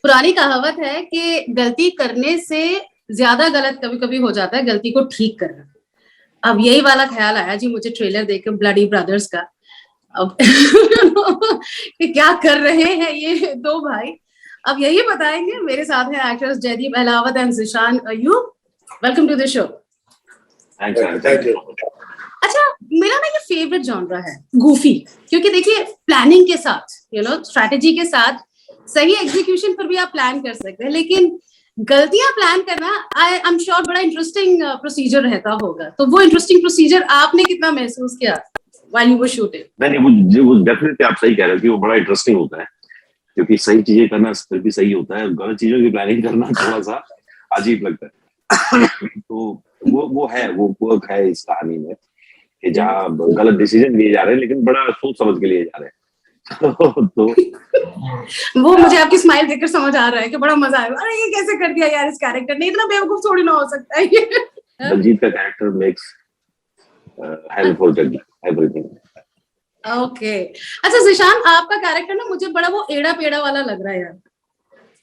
पुरानी कहावत है कि गलती करने से ज्यादा गलत कभी कभी हो जाता है गलती को ठीक करना। अब यही वाला ख्याल आया जी मुझे ट्रेलर देखकर ब्लडी ब्रदर्स का। अब कि क्या कर रहे हैं ये दो भाई। अब यही बताएंगे। मेरे साथ हैं actors Jaideep Ahlawat and Zeeshan Ayyub. Welcome to the show. Thank you. अच्छा, मेरा ना ये फेवरेट जॉनरा है गूफी, क्योंकि देखिए प्लानिंग के साथ स्ट्रैटेजी के साथ सही एग्जीक्यूशन पर भी आप प्लान कर सकते हैं, लेकिन गलतियां प्लान करना आई एम श्योर बड़ा इंटरेस्टिंग प्रोसीजर रहता होगा। तो वो इंटरेस्टिंग प्रोसीजर आपने कितना महसूस किया व्हाइल यू वर शूटिंग? नहीं, वो डेफिनेटली आप सही कह रहे हो कि वो बड़ा इंटरेस्टिंग होता है, क्योंकि सही चीजें करना फिर भी सही होता है, गलत चीजों की प्लानिंग करना थोड़ा सा अजीब लगता है। तो वो वर्क है इस कहानी में कि जहाँ गलत डिसीजन लिए जा रहे हैं लेकिन बड़ा सोच समझ के लिए जा रहे हैं। तो वो मुझे आपकी स्माइल देखकर समझ आ रहा है कि बड़ा मजा आया। अरे ये कैसे कर दिया यार इस कैरेक्टर ने, इतना बेवकूफ थोड़ी ना हो सकता है ये। दलजीत का character makes help for everything. Okay, अच्छा ज़ीशान, आपका कैरेक्टर ना मुझे बड़ा वो एड़ा पेड़ा वाला लग रहा है यार।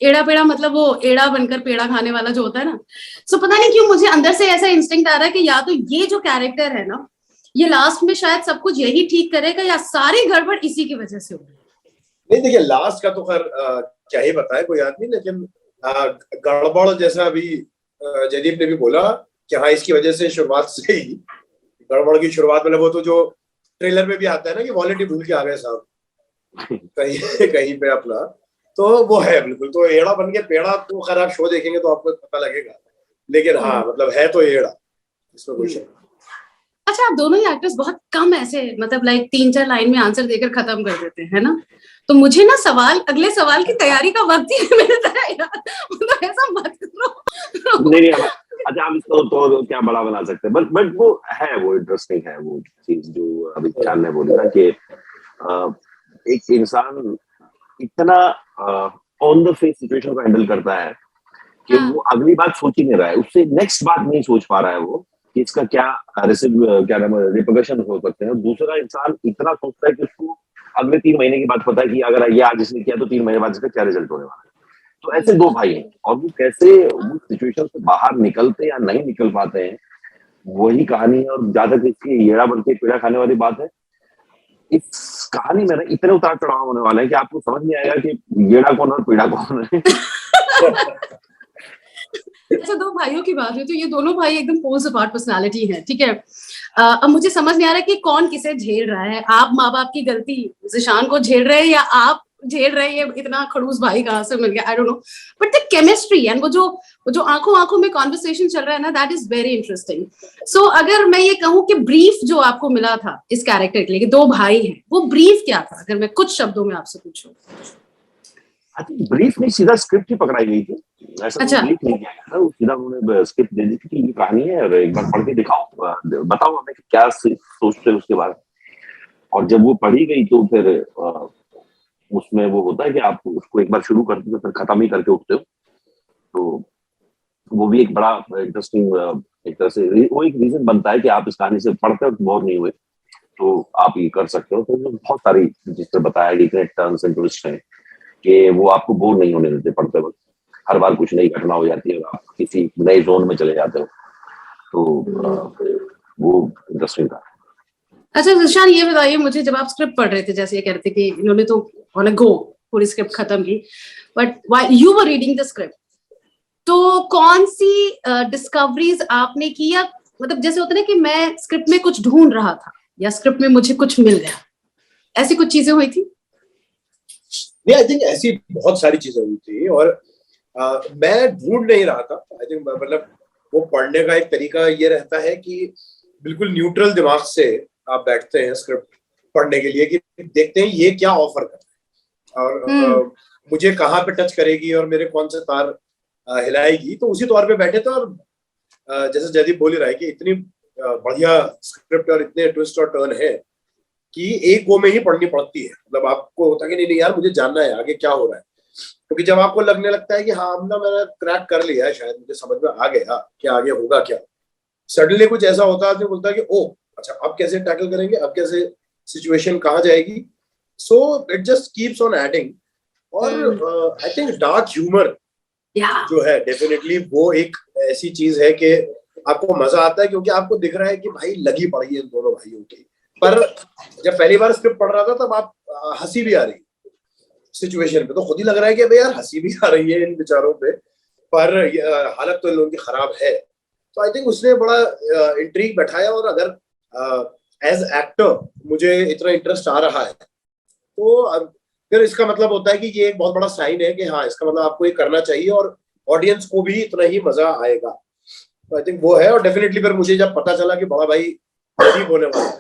एड़ा पेड़ा मतलब वो एड़ा बनकर पेड़ा खाने वाला जो होता है ना। सो पता नहीं क्यों मुझे अंदर से ऐसा इंस्टिंक्ट आ रहा है कि या तो ये जो कैरेक्टर है ना, ये लास्ट में शायद सब कुछ यही ठीक करेगा या सारी गड़बड़ इसी की वजह से होगी। नहीं देखिए, लास्ट का तो खैर क्या ही बताए कोई आदमी, लेकिन गड़बड़ जैसा अभी जयदीप ने भी बोला कि हाँ इसकी वजह से शुरुआत से ही गड़बड़ की शुरुआत, मतलब वो तो जो ट्रेलर में भी आता है ना कि वॉलेट ही भूल के आ गए साहब कहीं कहीं पे अपना, तो वो है बिल्कुल। तो एड़ा बन के पेड़ा, तो खैर आप शो देखेंगे तो आपको पता लगेगा, लेकिन हाँ मतलब है तो एड़ा, इसमें कोई शक। अच्छा, आप दोनों ही एक्टर्स बहुत कम ऐसे मतलब लाइक 3-4 लाइन में आंसर देकर खत्म कर देते हैं ना, तो मुझे ना अगले सवाल की तैयारी का वक्त ही मिलता है यार। मतलब ऐसा मत करो। नहीं, अच्छा हम इसको तो क्या बड़ा बना सकते हैं, बट वो है, वो इंटरेस्टिंग है वो चीज जो अभी चांद ने बोली ना कि एक इंसान इतना ऑन द फेस सिचुएशन को हैंडल करता है कि वो अगली बात सोच ही नहीं रहा है, उससे नेक्स्ट बात नहीं सोच पा रहा है वो कि इसका क्या नाम है रिपरकशन हो सकते हैं। दूसरा इंसान इतना सोचता है कि उसको अगले 3 महीने की बात पता है कि अगर ये आज इसने किया तो 3 महीने बाद इसका क्या रिजल्ट होने वाला है। तो ऐसे दो भाई हैं और वो कैसे उस सिचुएशन से बाहर निकलते या नहीं निकल पाते हैं, वही कहानी है। और ज्यादा इसकी येड़ा बन के पेड़ा खाने वाली बात है, इस कहानी में ना इतने उतार चढ़ाव होने वाले हैं कि आपको समझ नहीं आएगा कि येड़ा कौन और पेड़ा कौन है। अच्छा, दो भाइयों की बात हुई तो ये दोनों भाई एकदम पोल्स अपार्ट पर्सनालिटी है, ठीक है। अब मुझे समझ नहीं आ रहा कि कौन किसे झेल रहा है। आप माँ बाप की गलती ज़ीशान को झेल रहे हैं या आप झेल रहे हैं ये इतना खड़ूस भाई कहाँ से मिल गया, I don't know. But the chemistry and वो जो आंखों आंखों में कॉन्वर्सेशन चल रहा है ना, दैट इज वेरी इंटरेस्टिंग। सो अगर मैं ये कहूँ कि ब्रीफ जो आपको मिला था इस कैरेक्टर के लिए, दो भाई हैं, वो ब्रीफ क्या था अगर मैं कुछ शब्दों में आपसे पूछूं? ब्रीफ नहीं, सीधा स्क्रिप्ट ही पकड़ाई गई थी। ऐसा अच्छा, ब्रीफ नहीं किया गया था, सीधा उन्होंने स्क्रिप्ट दे दी थी कि ये कहानी है और एक बार पढ़ के दिखाओ, बताओ हमें क्या सोचते हैं उसके बाद। और जब वो पढ़ी गई तो फिर उसमें वो होता है कि आप उसको एक बार शुरू करते हो फिर खत्म ही करके उठते हो। तो वो भी एक बड़ा इंटरेस्टिंग एक तरह से वो एक रीजन बनता है कि आप इस कहानी से पढ़ते हो बोर नहीं हुए तो आप ये कर सकते हो। तो बहुत सारी जिस तरह बताया कि इतने टर्न्स एंड ट्विस्ट हैं कि वो आपको बोर नहीं होने देते पढ़ते वक्त। हर बार कुछ नई घटना हो जाती है और आप किसी नए जोन में चले जाते हो, तो वो इंटरेस्टिंग था। अच्छा ज़ीशान, ये बताइए मुझे, जब आप स्क्रिप्ट पढ़ रहे थे, जैसे ये कह रहे थे कि इन्होंने तो ऑन अ गो पूरी स्क्रिप्ट खत्म की, but while you were reading the script, तो कौन सी डिस्कवरीज आपने की, या मतलब जैसे होता है ना कि मैं स्क्रिप्ट में कुछ ढूंढ रहा था या स्क्रिप्ट में मुझे कुछ मिल गया, ऐसी कुछ चीजें हुई थी? नहीं, आई थिंक ऐसी बहुत सारी चीजें हुई थी और मैं ढूंढ नहीं रहा था। आई थिंक मतलब वो पढ़ने का एक तरीका ये रहता है कि बिल्कुल न्यूट्रल दिमाग से आप बैठते हैं स्क्रिप्ट पढ़ने के लिए कि देखते हैं ये क्या ऑफर कर रहा है और मुझे कहाँ पे टच करेगी और मेरे कौन से तार हिलाएगी। तो उसी तौर पे बैठे थे और जैसे जयदीप बोल ही रहा है कि इतनी बढ़िया स्क्रिप्ट और इतने ट्विस्ट और टर्न है कि एक गो में ही पढ़नी पड़ती है। मतलब आपको होता है कि नहीं यार मुझे जानना है आगे क्या हो रहा है, क्योंकि जब आपको लगने लगता है कि हाँ ना मैंने क्रैक कर लिया है, शायद मुझे समझ में आ गया कि आगे होगा क्या, सडनली कुछ ऐसा होता है, आदमी बोलता है कि ओ अच्छा अब कैसे टैकल करेंगे, अब कैसे सिचुएशन कहाँ जाएगी। So it just keeps on adding और आई थिंक डार्क ह्यूमर जो है डेफिनेटली वो एक ऐसी चीज है कि आपको मजा आता है, क्योंकि आपको दिख रहा है कि भाई लगी पड़ी है इन दोनों भाइयों की। पर जब पहली बार स्क्रिप्ट पढ़ रहा था तब आप हंसी भी आ रही सिचुएशन पे, तो खुद ही लग रहा है कि भाई यार हंसी भी आ रही है इन बेचारों पे, पर हालत तो इन लोगों की खराब है। तो आई थिंक उसने बड़ा इंट्रीग बैठाया, और अगर एज एक्टर मुझे इतना इंटरेस्ट आ रहा है तो फिर इसका मतलब होता है कि ये एक बहुत बड़ा साइन है कि हाँ, इसका मतलब आपको ये करना चाहिए और ऑडियंस को भी इतना ही मजा आएगा। तो आई थिंक वो है। और डेफिनेटली फिर मुझे जब पता चला कि बड़ा भाई ठीक होने वाला है,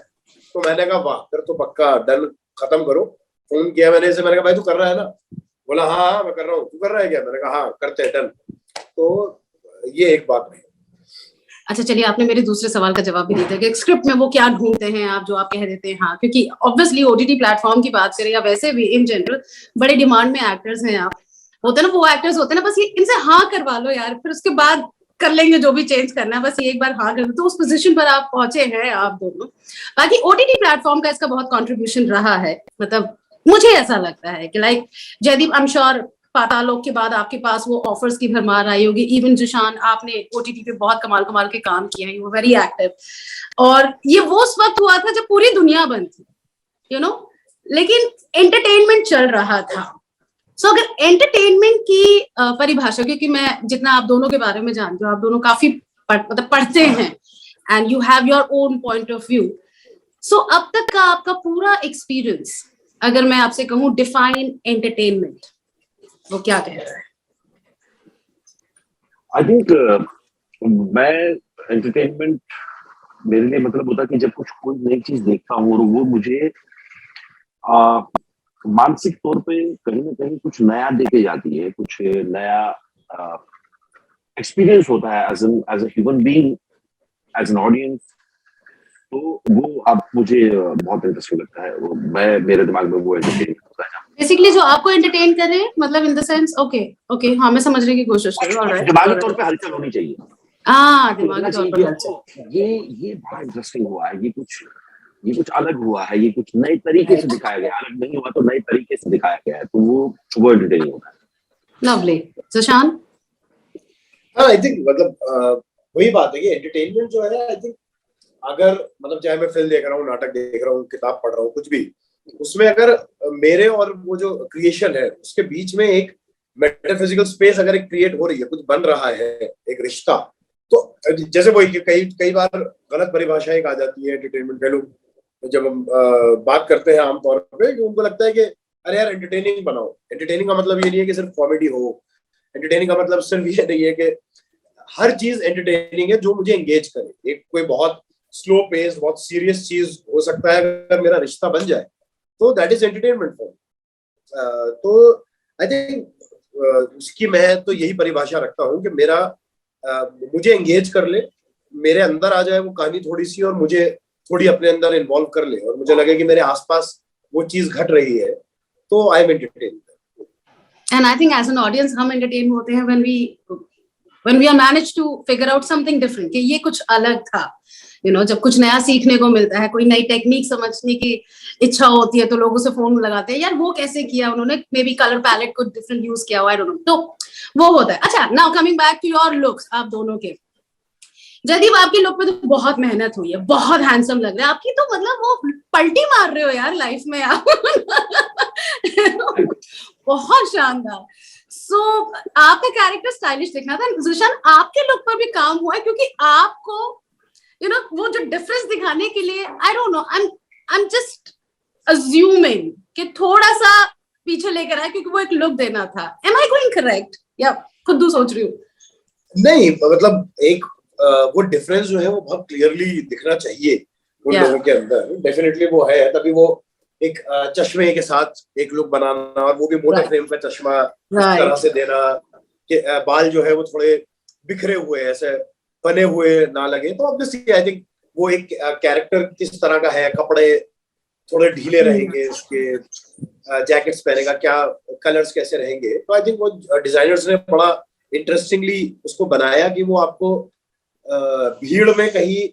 तो मैंने कहा वाह, फिर तो पक्का डन, खत्म करो। फोन किया मैंने इसे, मैंने कहा भाई तू कर रहा है ना? बोला हाँ हाँ मैं कर रहा हूँ, तू कर रहा है क्या? मैंने कहा हाँ करते हैं, डन। तो ये एक बात है। अच्छा चलिए, आपने मेरे दूसरे सवाल का जवाब भी दिया था कि स्क्रिप्ट में वो क्या ढूंढते हैं आप, जो आप कह देते हैं हाँ, क्योंकि ऑब्वियसली ओटीटी प्लेटफॉर्म की बात करें या वैसे भी इन जनरल बड़े डिमांड में एक्टर्स हैं आप, होते हैं ना वो एक्टर्स होते हैं ना, बस ये इनसे हाँ करवा लो यार, फिर उसके बाद कर लेंगे जो भी चेंज करना है, बस ये एक बार हाँ कर दो। तो उस पोजीशन पर आप पहुंचे हैं आप दोनों। बाकी ओटीटी प्लेटफॉर्म का इसका बहुत कंट्रीब्यूशन रहा है, मतलब मुझे ऐसा लगता है कि like Jaideep, I am sure Paatal Lok के बाद आपके पास वो ऑफर्स की भरमार आई होगी। इवन जिशान, आपने ओटीटी पे बहुत कमाल कमाल के काम किए हैं, यू वेरी एक्टिव, और ये वो उस वक्त हुआ था जब पूरी दुनिया बंद थी, यू नो, लेकिन एंटरटेनमेंट चल रहा था। सो अगर एंटरटेनमेंट की परिभाषा, क्योंकि मैं जितना आप दोनों के बारे में जानती हूँ, आप दोनों काफी मतलब पढ़ते हैं and you have your own point of view, so अब तक का आपका पूरा एक्सपीरियंस, अगर मैं आपसे कहूँ डिफाइन एंटरटेनमेंट, वो क्या कह रहा है? आई थिंक मैं एंटरटेनमेंट मेरे लिए मतलब होता है कि जब कुछ कोई नई चीज देखता हूँ और वो मुझे मानसिक तौर पे कहीं ना कहीं कुछ नया देके जाती है, कुछ नया एक्सपीरियंस होता है as an human being, as an audience. तो वो अब मुझे बहुत इंटरेस्टिंग लगता है। वो मेरे दिमाग में वो एंटरटेन होता है बेसिकली जो आपको एंटरटेन करे, मतलब in the sense okay okay, हाँ मैं समझने की कोशिश कर रही हूँ। ऑलराइट, दिमागी तौर पे हलचल होनी चाहिए। दिमागी तौर पर हलचल। ये बड़ा इंटरेस्टिंग हुआ है, ये कुछ अलग हुआ है, ये कुछ नए तरीके से दिखाया गया, अलग नहीं हुआ तो नए तरीके से दिखाया गया है, तो वो एंटरटेनिंग होता है। लवली। सुशांत? हाँ आई थिंक मतलब वही बात है कि एंटरटेनमेंट जो है, आई थिंक अगर मतलब चाहे मैं फिल्म देख रहा हूँ, नाटक देख रहा हूँ, किताब पढ़ रहा हूँ, कुछ भी, उसमें अगर मेरे और वो जो क्रिएशन है उसके बीच में एक मेटाफिजिकल स्पेस अगर एक क्रिएट हो रही है, कुछ बन रहा है, एक रिश्ता, तो जैसे वो कई बार गलत परिभाषा एक आ जाती है एंटरटेनमेंट के। लोग जब हम बात करते हैं आमतौर पे, कि उनको लगता है कि अरे यार एंटरटेनिंग बनाओ। एंटरटेनिंग का मतलब ये नहीं है कि सिर्फ कॉमेडी हो, एंटरटेनिंग का मतलब सिर्फ ये नहीं है कि हर चीज एंटरटेनिंग है जो मुझे एंगेज करे। एक कोई बहुत स्लो पेस, बहुत सीरियस चीज हो सकता है, अगर मेरा रिश्ता बन जाए तो दैट इज एंटरटेनमेंट फॉर। तो आई थिंक उसकी मैं तो यही परिभाषा रखता हूँ कि मेरा मुझे एंगेज कर ले, मेरे अंदर आ जाए वो कहानी थोड़ी सी, और मुझे थोड़ी अपने अंदर इन्वॉल्व कर ले, और मुझे लगे कि मेरे आसपास वो चीज घट रही है, तो I am entertained. And I think as an audience हम एंटरटेन होते हैं when we are managed to figure out something different, कि ये कुछ अलग था, you know, जब कुछ नया सीखने को मिलता है, कोई नई टेक्निक समझने की इच्छा होती है, तो लोगों से फोन लगाते हैं, यार वो कैसे किया उन्होंने, मे बी कलर पैलेट को डिफरेंट यूज किया हुआ, आई डोंट नो, तो वो होता है। अच्छा, now coming back to your looks, आप दोनों के, जयदीप आपकी लुक पे तो बहुत मेहनत हुई है, बहुत हैंडसम लग रहे हैं आपकी, तो मतलब वो पलटी मार रहे हो यार लाइफ में आप बहुत शानदार। सो आपका कैरेक्टर स्टाइलिश दिखना था। जुशान, आपके लुक पर भी काम हुआ है, क्योंकि आपको यू नो वो जो डिफरेंस दिखाने के लिए, I don't know, I am just assuming कि थोड़ा सा पीछे लेकर आए, क्योंकि वो एक लुक देना था। एम आई गोइंग करेक्ट, या खुद सोच रही हूँ? नहीं मतलब एक वो डिफरेंस जो है वो बहुत क्लियरली दिखना चाहिए उन लोगों के अंदर। डेफिनेटली वो है, तभी वो एक चश्मे के साथ एक लुक बनाना, और वो भी मोटे फ्रेम का चश्मा इस तरह से देना कि बाल जो है वो थोड़े बिखरे हुए ऐसे बने हुए ना लगे। तो ऑब्वियसली आई थिंक वो एक कैरेक्टर किस तरह का है, कपड़े थोड़े ढीले रहेंगे, उसके जैकेट्स पहनेगा, क्या कलर्स कैसे रहेंगे। तो आई थिंक वो डिजाइनर्स ने बड़ा इंटरेस्टिंगली उसको बनाया कि वो आपको भीड़ में कहीं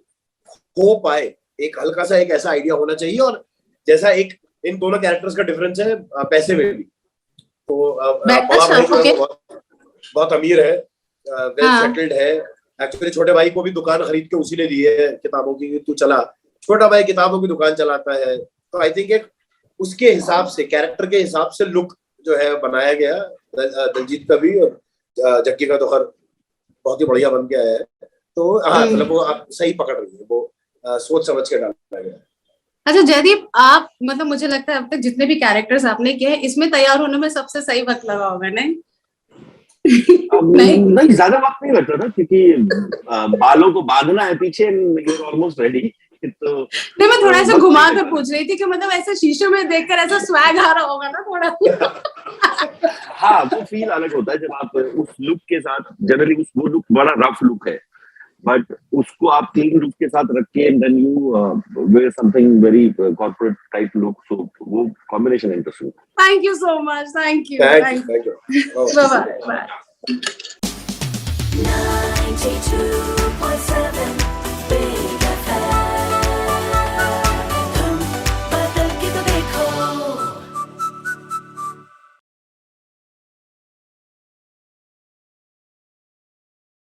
हो पाए, एक हल्का सा एक ऐसा आइडिया होना चाहिए। और जैसा एक इन दोनों कैरेक्टर्स का डिफरेंस है पैसे में भी, तो अच्छा, बड़ा भाई जो है okay. वो बहुत अमीर है, वेल हाँ. सेटल्ड है। एक्चुअली छोटे भाई को भी दुकान खरीद के उसी ने दी है किताबों की, कि तू चला। छोटा भाई किताबों की दुकान चलाता है। तो आई थिंक एक उसके हिसाब से, कैरेक्टर के हिसाब से लुक जो है बनाया गया दलजीत का भी, और जक्की का तो खैर बहुत ही बढ़िया बन के आया है। तो हाँ, मतलब वो आप सही पकड़ रही है, वो सोच समझ के डाला गया। अच्छा जयदीप, आप मतलब मुझे लगता है अब तक जितने भी कैरेक्टर्स आपने किए हैं, इसमें तैयार होने में सबसे सही वक्त लगा होगा, नहीं? नहीं, ज्यादा वक्त नहीं लगता था, क्योंकि बालों को बांधना है पीछे, ऑलमोस्ट रेडी। तो नहीं, मैं थोड़ा सा घुमा कर पूछ रही थी कि मतलब ऐसे शीशे में देखकर ऐसा स्वैग आ रहा होगा ना थोड़ा। हाँ, वो फील अलग होता है जब आप उस लुक के साथ, जनरली वो लुक बड़ा रफ लुक है, बट उसको आप क्लीन लुक के साथ रख के then you wear something very corporate type look, so वो combination interesting. Thank you so much, thank you, thank you. Bye bye. 92